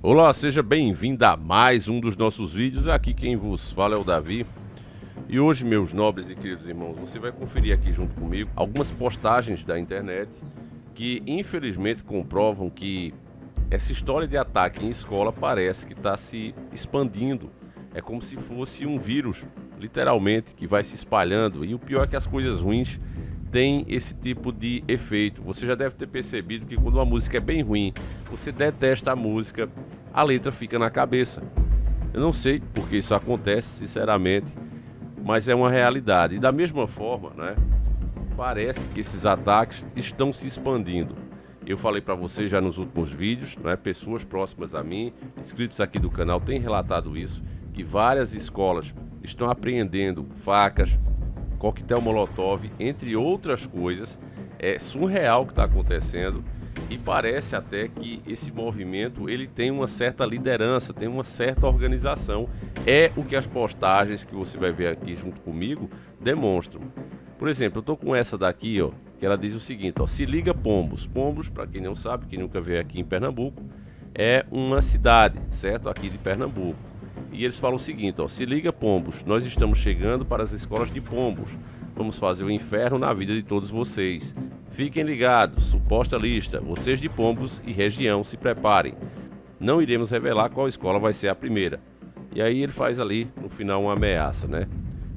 Olá, seja bem-vindo a mais um dos nossos vídeos. Aqui quem vos fala é o Davi. E hoje, meus nobres e queridos irmãos, você vai conferir aqui junto comigo algumas postagens da internet que infelizmente comprovam que essa história de ataque em escola parece que está se expandindo. É como se fosse um vírus, literalmente, que vai se espalhando. E o pior é que as coisas ruins tem esse tipo de efeito. Você já deve ter percebido que quando uma música é bem ruim, você detesta a música, a letra fica na cabeça. Eu não sei porque isso acontece, sinceramente, mas é uma realidade. E da mesma forma, né, parece que esses ataques estão se expandindo. Eu falei para vocês já nos últimos vídeos, né, pessoas próximas a mim, inscritos aqui do canal, têm relatado isso, que várias escolas estão apreendendo facas, coquetel molotov, entre outras coisas. É surreal o que está acontecendo e parece até que esse movimento ele tem uma certa liderança, tem uma certa organização. É o que as postagens que você vai ver aqui junto comigo demonstram. Por exemplo, eu estou com essa daqui, ó, que ela diz o seguinte, ó: se liga Pombos. Pombos, para quem não sabe, quem nunca veio aqui em Pernambuco, é uma cidade, certo? Aqui de Pernambuco. E eles falam o seguinte, ó: se liga Pombos, nós estamos chegando para as escolas de Pombos. Vamos fazer o inferno na vida de todos vocês. Fiquem ligados, suposta lista, vocês de Pombos e região se preparem. Não iremos revelar qual escola vai ser a primeira. E aí ele faz ali no final uma ameaça, né?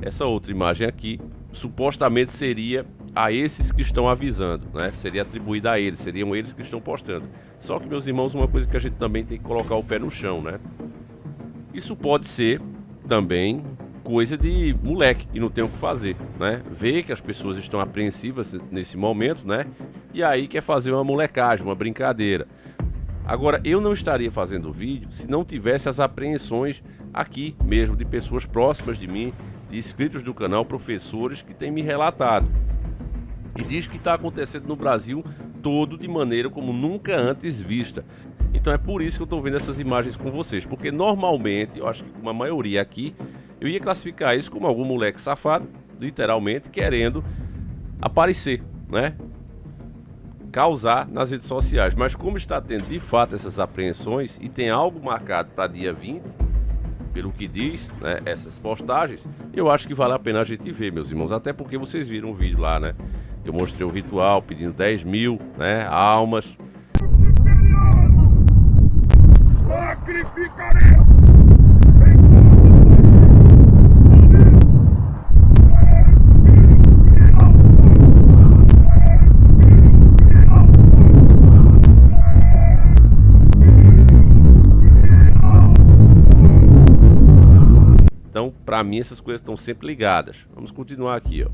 Essa outra imagem aqui supostamente seria a esses que estão avisando, né? Seria atribuída a eles, seriam eles que estão postando. Só que, meus irmãos, uma coisa que a gente também tem que colocar o pé no chão, né? Isso pode ser também coisa de moleque e não tem o que fazer, né? Vê que as pessoas estão apreensivas nesse momento, né? E aí quer fazer uma molecagem, uma brincadeira. Agora, eu não estaria fazendo o vídeo se não tivesse as apreensões aqui mesmo de pessoas próximas de mim, de inscritos do canal, professores que têm me relatado. E diz que está acontecendo no Brasil todo de maneira como nunca antes vista. Então é por isso que eu estou vendo essas imagens com vocês, porque normalmente, eu acho que com a maioria aqui, eu ia classificar isso como algum moleque safado, literalmente, querendo aparecer, né? Causar nas redes sociais. Mas como está tendo de fato essas apreensões e tem algo marcado para dia 20, pelo que diz, né, essas postagens, eu acho que vale a pena a gente ver, meus irmãos. Até porque vocês viram o vídeo lá, né? Que eu mostrei o ritual pedindo 10 mil, né, almas. Sacrificarei! Então, para mim, essas coisas estão sempre ligadas. Vamos continuar aqui, ó.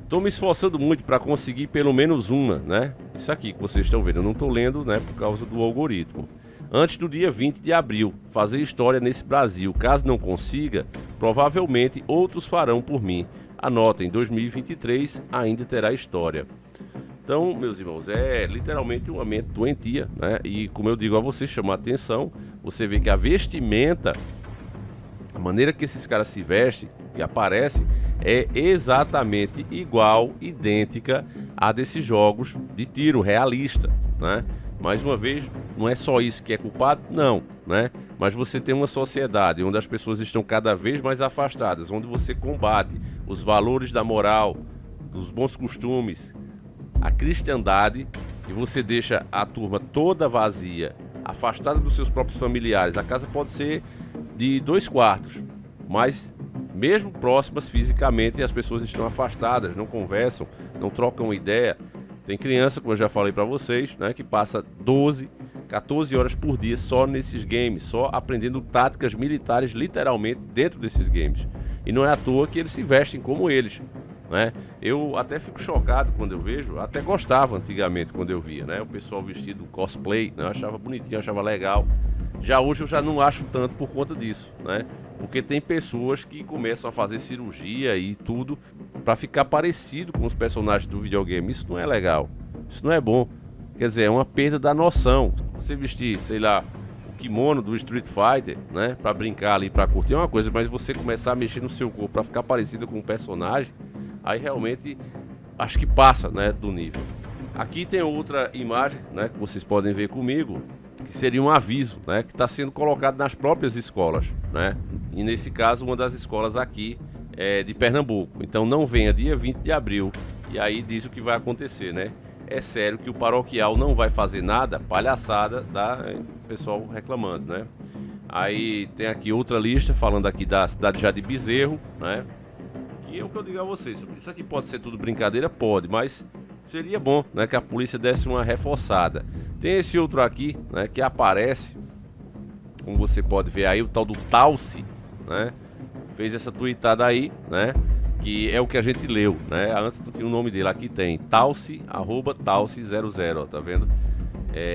Estou me esforçando muito para conseguir pelo menos uma, né? Isso aqui que vocês estão vendo, eu não estou lendo, né, por causa do algoritmo. Antes do dia 20 de abril, fazer história nesse Brasil. Caso não consiga, provavelmente outros farão por mim. Anotem, 2023 ainda terá história. Então, meus irmãos, é literalmente uma mente doentia, né? E como eu digo a vocês, chama a atenção, você vê que a vestimenta, a maneira que esses caras se vestem e aparecem é exatamente igual, idêntica a desses jogos de tiro realista, né? Mais uma vez, não é só isso que é culpado, não, né? Mas você tem uma sociedade onde as pessoas estão cada vez mais afastadas, onde você combate os valores da moral, dos bons costumes, a cristandade, e você deixa a turma toda vazia, afastada dos seus próprios familiares. A casa pode ser de 2 quartos, mas mesmo próximas fisicamente, as pessoas estão afastadas, não conversam, não trocam ideia. Tem criança, como eu já falei para vocês, né, que passa 12, 14 horas por dia só nesses games, só aprendendo táticas militares literalmente dentro desses games. E não é à toa que eles se vestem como eles, né? Eu até fico chocado quando eu vejo, até gostava antigamente quando eu via, né, o pessoal vestido cosplay, né, eu achava bonitinho, eu achava legal. Já hoje eu já não acho tanto por conta disso, né? Porque tem pessoas que começam a fazer cirurgia e tudo para ficar parecido com os personagens do videogame. Isso não é legal, isso não é bom. Quer dizer, é uma perda da noção. Você vestir, sei lá, o kimono do Street Fighter, né, para brincar ali, para curtir é uma coisa, mas você começar a mexer no seu corpo para ficar parecido com um personagem, aí realmente acho que passa, né, do nível. Aqui tem outra imagem, né, que vocês podem ver comigo. que seria um aviso, né, que está sendo colocado nas próprias escolas, né? E nesse caso, uma das escolas aqui é de Pernambuco. Então não venha dia 20 de abril e aí diz o que vai acontecer, né? É sério que o paroquial não vai fazer nada, palhaçada, pessoal reclamando, né? Aí tem aqui outra lista falando aqui da cidade já de Bezerro, né? E é o que eu digo a vocês, isso aqui pode ser tudo brincadeira? Pode, mas seria bom, né, que a polícia desse uma reforçada. Tem esse outro aqui, né, que aparece, como você pode ver aí, o tal do Talce, né? Fez essa tweetada aí, né? Que é o que a gente leu, né? Antes não tinha o nome dele, aqui tem Talce, @Talce00, ó, tá vendo?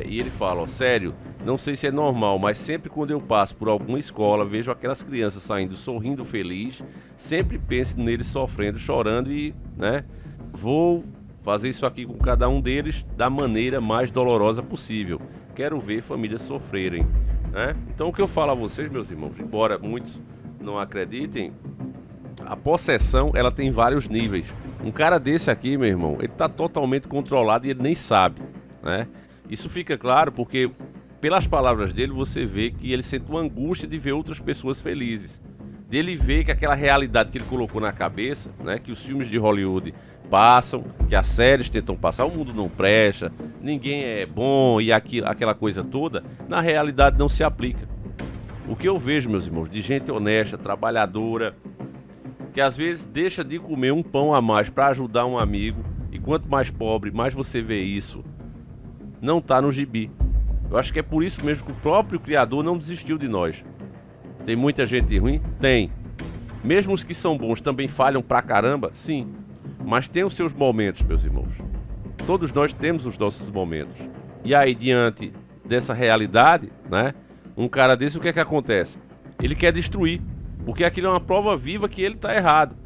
E ele fala, ó, sério, não sei se é normal, mas sempre quando eu passo por alguma escola, vejo aquelas crianças saindo sorrindo feliz, sempre penso neles sofrendo, chorando e, né, vou fazer isso aqui com cada um deles da maneira mais dolorosa possível. Quero ver famílias sofrerem, né? Então o que eu falo a vocês, meus irmãos, embora muitos não acreditem, a possessão, ela tem vários níveis. Um cara desse aqui, meu irmão, ele tá totalmente controlado e ele nem sabe, né? Isso fica claro porque, pelas palavras dele, você vê que ele sente uma angústia de ver outras pessoas felizes. Dele ver que aquela realidade que ele colocou na cabeça, né, que os filmes de Hollywood passam, que as séries tentam passar, o mundo não presta, ninguém é bom e aquela coisa toda, na realidade não se aplica. O que eu vejo, meus irmãos, de gente honesta, trabalhadora, que às vezes deixa de comer um pão a mais para ajudar um amigo, e quanto mais pobre, mais você vê isso, não tá no gibi. Eu acho que é por isso mesmo que o próprio Criador não desistiu de nós. Tem muita gente ruim? Tem. Mesmo os que são bons também falham pra caramba? Sim. Mas tem os seus momentos, meus irmãos. Todos nós temos os nossos momentos. E aí, diante dessa realidade, né, um cara desse, o que é que acontece? Ele quer destruir, porque aquilo é uma prova viva que ele tá errado.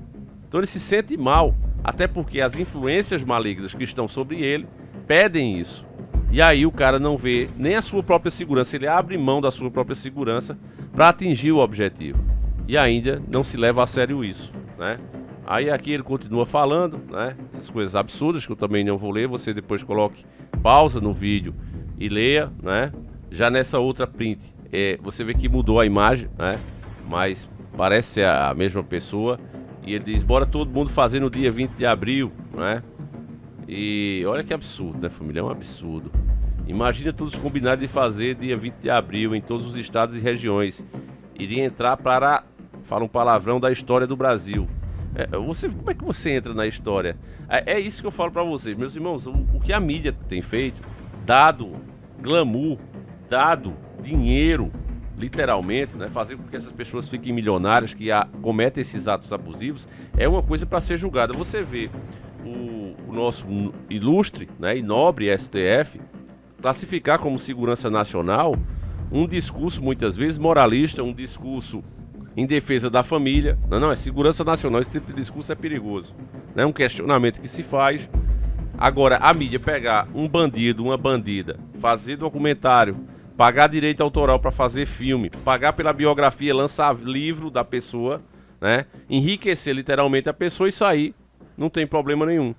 Então ele se sente mal, até porque as influências malignas que estão sobre ele pedem isso. E aí o cara não vê nem a sua própria segurança, ele abre mão da sua própria segurança para atingir o objetivo. E ainda não se leva a sério isso, né? Aí aqui ele continua falando, né? Essas coisas absurdas que eu também não vou ler, você depois coloque pausa no vídeo e leia, né? Já nessa outra print, você vê que mudou a imagem, né? Mas parece ser a mesma pessoa. E ele diz, bora todo mundo fazer no dia 20 de abril, né? E olha que absurdo, né, família? É um absurdo. Imagina todos combinarem de fazer dia 20 de abril em todos os estados e regiões. Iria entrar para, fala um palavrão, da história do Brasil. Como é que você entra na história? É isso que eu falo para vocês, meus irmãos. O que a mídia tem feito, dado glamour, dado dinheiro, literalmente, né, fazer com que essas pessoas fiquem milionárias, que cometem esses atos abusivos, é uma coisa para ser julgada. Você vê o nosso ilustre, né, e nobre STF classificar como segurança nacional um discurso muitas vezes moralista, um discurso em defesa da família. Não, é segurança nacional, esse tipo de discurso é perigoso, né? Um questionamento que se faz. Agora, a mídia pegar um bandido, uma bandida, fazer documentário, pagar direito autoral para fazer filme, pagar pela biografia, lançar livro da pessoa, né? Enriquecer literalmente a pessoa, isso aí não tem problema nenhum.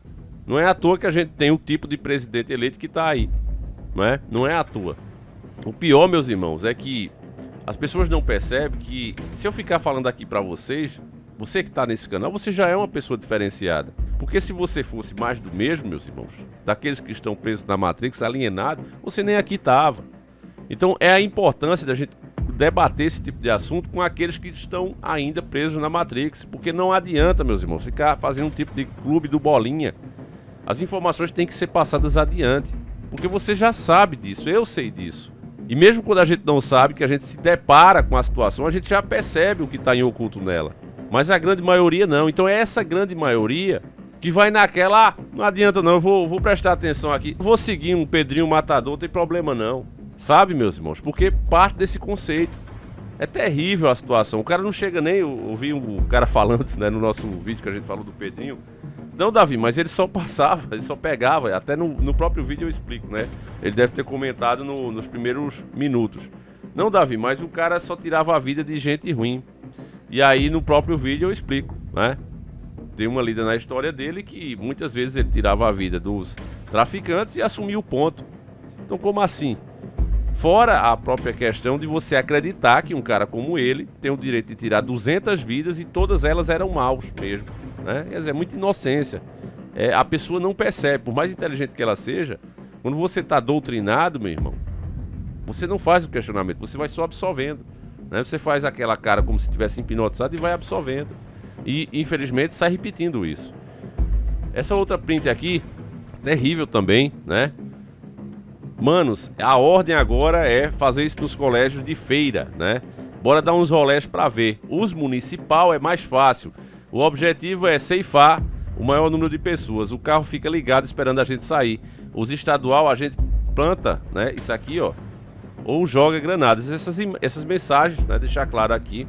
Não é à toa que a gente tem o tipo de presidente eleito que está aí, né? Não é à toa. O pior, meus irmãos, é que as pessoas não percebem que, se eu ficar falando aqui para vocês, você que está nesse canal, você já é uma pessoa diferenciada. Porque se você fosse mais do mesmo, meus irmãos, daqueles que estão presos na Matrix, alienados, você nem aqui estava. Então é a importância da gente debater esse tipo de assunto com aqueles que estão ainda presos na Matrix. Porque não adianta, meus irmãos, ficar fazendo um tipo de clube do bolinha. As informações têm que ser passadas adiante. Porque você já sabe disso, eu sei disso. E mesmo quando a gente não sabe, que a gente se depara com a situação, a gente já percebe o que está em oculto nela. Mas a grande maioria não. Então é essa grande maioria que vai naquela, não adianta não, eu vou prestar atenção aqui. Vou seguir um Pedrinho Matador, não tem problema não. Sabe, meus irmãos? Porque parte desse conceito. É terrível a situação. O cara não chega nem... Eu ouvi o cara falando, né, no nosso vídeo que a gente falou do Pedrinho. Não, Davi, mas ele só passava, ele só pegava. Até no próprio vídeo eu explico, né? Ele deve ter comentado nos primeiros minutos. Não, Davi, mas o cara só tirava a vida de gente ruim. E aí no próprio vídeo eu explico, né? Tem uma lida na história dele que muitas vezes ele tirava a vida dos traficantes e assumia o ponto. Então como assim? Fora a própria questão de você acreditar que um cara como ele tem o direito de tirar 200 vidas e todas elas eram maus mesmo, né? Quer dizer, é muita inocência. A pessoa não percebe, por mais inteligente que ela seja, quando você está doutrinado, meu irmão, você não faz o questionamento, você vai só absorvendo, né? Você faz aquela cara como se estivesse hipnotizado e vai absorvendo. E, infelizmente, sai repetindo isso. Essa outra print aqui, terrível também, né? Manos, a ordem agora é fazer isso nos colégios de feira, né? Bora dar uns rolés pra ver. Os municipal é mais fácil. O objetivo é ceifar o maior número de pessoas. O carro fica ligado esperando a gente sair. Os estadual a gente planta, né? Isso aqui, ó. Ou joga granadas. Essas mensagens, né? Deixar claro aqui.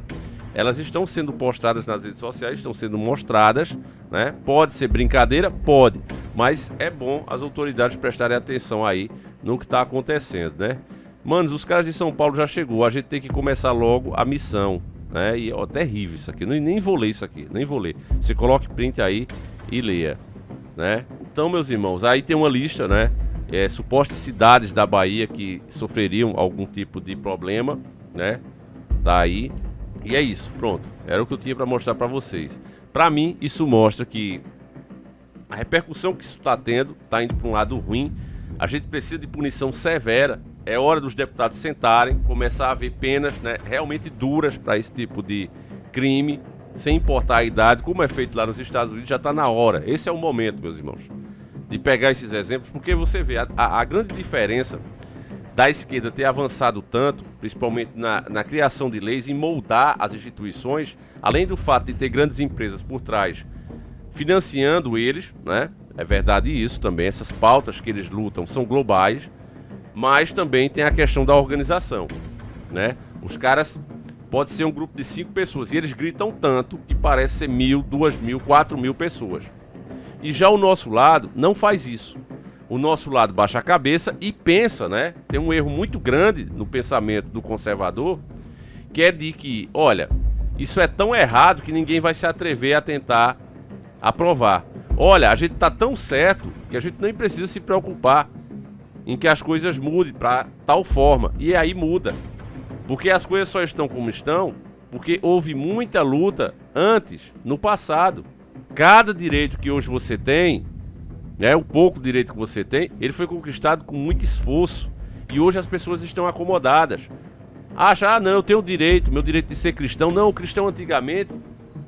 Elas estão sendo postadas nas redes sociais, estão sendo mostradas, né? Pode ser brincadeira? Pode. Mas é bom as autoridades prestarem atenção aí no que está acontecendo, né? Manos, os caras de São Paulo já chegou, a gente tem que começar logo a missão, né? E, ó, terrível isso aqui, nem vou ler isso aqui, nem vou ler. Você coloque print aí e leia, né? Então, meus irmãos, aí tem uma lista, né? Supostas cidades da Bahia que sofreriam algum tipo de problema, né? Tá aí. E é isso, pronto. Era o que eu tinha para mostrar para vocês. Para mim, isso mostra que a repercussão que isso está tendo está indo para um lado ruim. A gente precisa de punição severa. É hora dos deputados sentarem, começar a ver penas, né, realmente duras para esse tipo de crime, sem importar a idade, como é feito lá nos Estados Unidos. Já está na hora. Esse é o momento, meus irmãos, de pegar esses exemplos, porque você vê a grande diferença da esquerda ter avançado tanto, principalmente na criação de leis, em moldar as instituições, além do fato de ter grandes empresas por trás financiando eles, né? É verdade isso também, essas pautas que eles lutam são globais, mas também tem a questão da organização, né? Os caras pode ser um grupo de 5 pessoas e eles gritam tanto que parece ser 1.000, 2.000, 4.000 pessoas. E já o nosso lado não faz isso. O nosso lado baixa a cabeça e pensa, né? Tem um erro muito grande no pensamento do conservador, que é de que, olha, isso é tão errado que ninguém vai se atrever a tentar aprovar. Olha, a gente tá tão certo que a gente nem precisa se preocupar em que as coisas mudem para tal forma. E aí muda. Porque as coisas só estão como estão porque houve muita luta antes, no passado. Cada direito que hoje você tem, o pouco direito que você tem, ele foi conquistado com muito esforço. E hoje as pessoas estão acomodadas. Acha, não, eu tenho o direito, meu direito de ser cristão. Não, o cristão antigamente,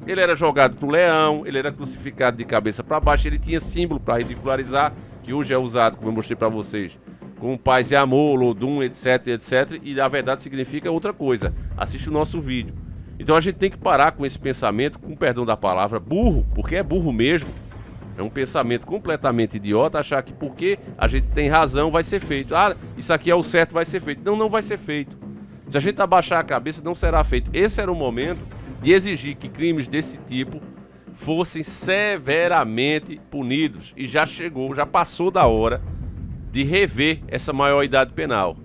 ele era jogado pro leão, ele era crucificado de cabeça para baixo, ele tinha símbolo para ridicularizar, que hoje é usado, como eu mostrei para vocês, como paz e amor, Lodum, etc, etc. E na verdade significa outra coisa. Assiste o nosso vídeo. Então a gente tem que parar com esse pensamento, com perdão da palavra, burro, porque é burro mesmo. É um pensamento completamente idiota achar que porque a gente tem razão vai ser feito. Ah, isso aqui é o certo, vai ser feito. Não, não vai ser feito. Se a gente abaixar a cabeça, não será feito. Esse era o momento de exigir que crimes desse tipo fossem severamente punidos. E já chegou, já passou da hora de rever essa maioridade penal.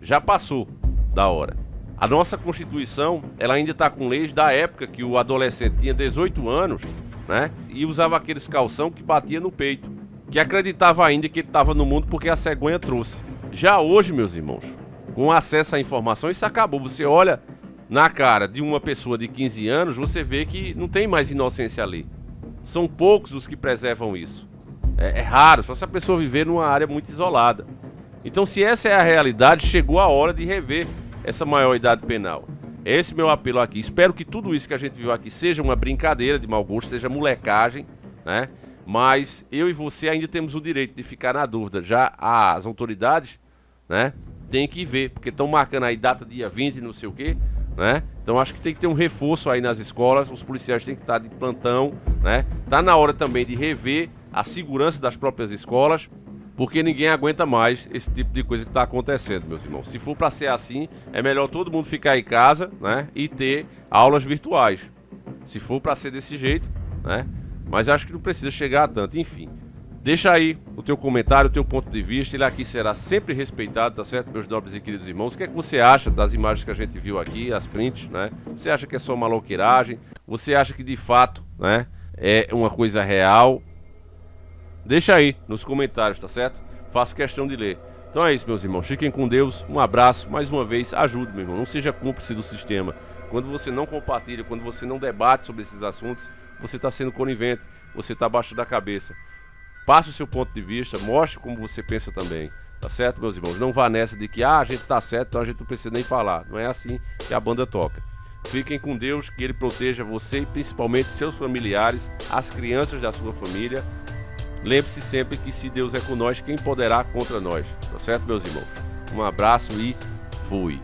Já passou da hora. A nossa Constituição, ela ainda está com leis da época que o adolescente tinha 18 anos, né? E usava aqueles calção que batia no peito, que acreditava ainda que ele estava no mundo porque a cegonha trouxe. Já hoje, meus irmãos, com acesso à informação, isso acabou. Você olha na cara de uma pessoa de 15 anos, você vê que não tem mais inocência ali. São poucos os que preservam isso. É raro, só se a pessoa viver numa área muito isolada. Então, se essa é a realidade, chegou a hora de rever essa maioridade penal. Esse é meu apelo aqui. Espero que tudo isso que a gente viu aqui seja uma brincadeira de mau gosto, seja molecagem, né? Mas eu e você ainda temos o direito de ficar na dúvida. Já as autoridades, né, tem que ver, porque estão marcando aí data dia 20 e não sei o quê, né? Então acho que tem que ter um reforço aí nas escolas, os policiais têm que estar de plantão, né? Tá na hora também de rever a segurança das próprias escolas, porque ninguém aguenta mais esse tipo de coisa que está acontecendo, meus irmãos. Se for para ser assim, é melhor todo mundo ficar em casa, né, e ter aulas virtuais. Se for para ser desse jeito, né? Mas acho que não precisa chegar a tanto, enfim. Deixa aí o teu comentário, o teu ponto de vista, ele aqui será sempre respeitado, tá certo, meus nobres e queridos irmãos? O que é que você acha das imagens que a gente viu aqui, as prints, né? Você acha que é só maloqueiragem? Você acha que de fato, né, é uma coisa real? Deixa aí nos comentários, tá certo? Faço questão de ler. Então é isso, meus irmãos. Fiquem com Deus. Um abraço. Mais uma vez, ajude, meu irmão. Não seja cúmplice do sistema. Quando você não compartilha, quando você não debate sobre esses assuntos, você está sendo conivente, você está abaixo da cabeça. Passe o seu ponto de vista, mostre como você pensa também. Tá certo, meus irmãos? Não vá nessa de que a gente tá certo, então a gente não precisa nem falar. Não é assim que a banda toca. Fiquem com Deus, que Ele proteja você e principalmente seus familiares, as crianças da sua família. Lembre-se sempre que se Deus é com nós, quem poderá contra nós? Tá certo, meus irmãos? Um abraço e fui!